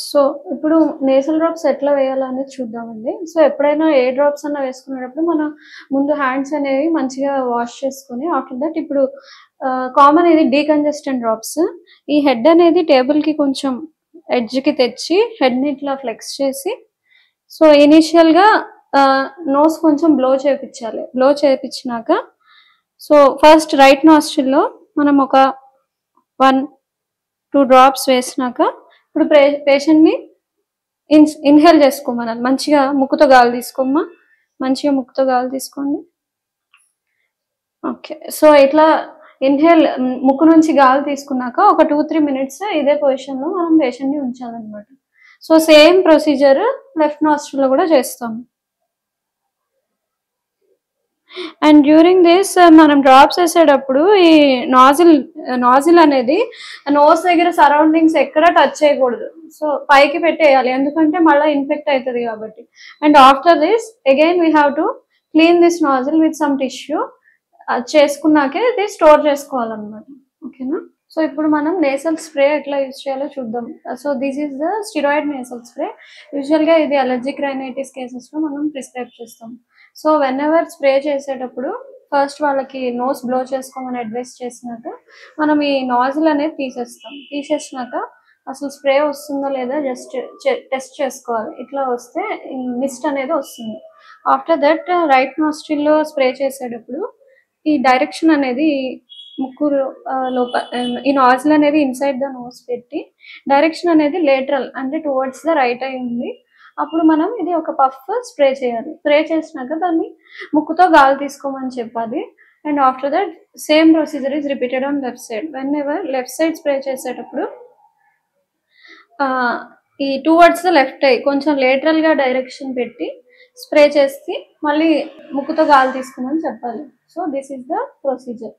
So, ఇప్పుడు nasal drops ఎట్లా వేయాలనేది చూద్దామండి. సో, ఎప్పుడైనా ఏ డ్రాప్స్ అన్నా వేసుకునేటప్పుడు మనం ముందు హ్యాండ్స్ అనేవి మంచిగా వాష్ చేసుకొని ఆఫ్టర్ దట్ ఇప్పుడు కామన్ ఇది డీకంజెస్టెంట్ డ్రాప్స్. ఈ హెడ్ అనేది టేబుల్‌కి కొంచెం ఎడ్జ్‌కి తెచ్చి హెడ్‌ని ఇట్లా ఫ్లెక్స్ చేసి సో, ఇనీషియల్‌గా నోస్ కొంచెం బ్లో చేపిచ్చాలి. బ్లో చేపిచ్చినాక సో, ఫస్ట్ రైట్ నాస్ట్రిల్‌లో మనం ఒక 1, 2 డ్రాప్స్ వేసినాక ఇప్పుడు పేషెంట్‌ని ఇన్‌హేల్ చేసుకోమనాలి. మంచిగా ముక్కుతో గాలి తీసుకోమ్మా. మంచిగా ముక్కుతో గాలి తీసుకోండి. ఓకే. సో, ఇట్లా ముక్కు నుంచి గాలి తీసుకున్నాక ఒక 2, 3 మినిట్స్ ఇదే పొజిషన్‌లో మనం పేషెంట్‌ని ఉంచాలన్నమాట. సో, సేమ్ ప్రొసీజర్ లెఫ్ట్ నాస్ట్రిల్‌లో కూడా చేస్తాము. అండ్ డ్యూరింగ్ దిస్ మనం డ్రాప్స్ వేసేటప్పుడు ఈ నాజిల్ అనేది నోస్ దగ్గర సరౌండింగ్స్ ఎక్కడ టచ్ చేయకూడదు. సో, పైకి పెట్టేయాలి. ఎందుకంటే మళ్ళీ ఇన్ఫెక్ట్ అవుతుంది కాబట్టి. And after this again we have to clean this nozzle with some tissue. అది చేసుకున్నాకే ఇది స్టోర్ చేసుకోవాలన్నమాట. ఓకేనా? సో, ఇప్పుడు మనం నేసల్ స్ప్రే ఎట్లా యూజ్ చేయాలో చూద్దాం. So, this is the steroid nasal spray. యూజువల్‌గా ఇది అలర్జిక్ రైనైటిస్ కేసెస్‌లో మనం ప్రిస్క్రైబ్ చేస్తాం. సో, వెనెవర్ స్ప్రే చేసేటప్పుడు ఫస్ట్ వాళ్ళకి నోస్ బ్లో చేసుకోమని అడ్వైస్ చేసినాక మనం ఈ నాజిల్ అనేది తీసేసినాక అసలు స్ప్రే వస్తుందా లేదా జస్ట్ టెస్ట్ చేసుకోవాలి. ఇట్లా వస్తే మిస్ట్ అనేది వస్తుంది. ఆఫ్టర్ దట్ రైట్ నాస్ట్రిల్‌లో స్ప్రే చేసేటప్పుడు ఈ డైరెక్షన్ అనేది ముక్కు ఈ నాజిల్ అనేది ఇన్సైడ్ ద నోస్ పెట్టి డైరెక్షన్ అనేది లేటరల్ అంటే టువర్డ్స్ ద రైట్ అయి ఉంది. అప్పుడు మనం ఇది ఒక పఫ్ స్ప్రే చేయాలి. స్ప్రే చేసినాక దాన్ని ముక్కుతో గాలి తీసుకోమని చెప్పాలి. And after that same procedure is repeated on left side. Whenever left side spray చేసేటప్పుడు ఈ టువర్డ్స్ ద లెఫ్ట్ ఐ కొంచెం లేటరల్గా డైరెక్షన్ పెట్టి స్ప్రే చేసి మళ్ళీ ముక్కుతో గాలి తీసుకోమని చెప్పాలి. So this is the procedure.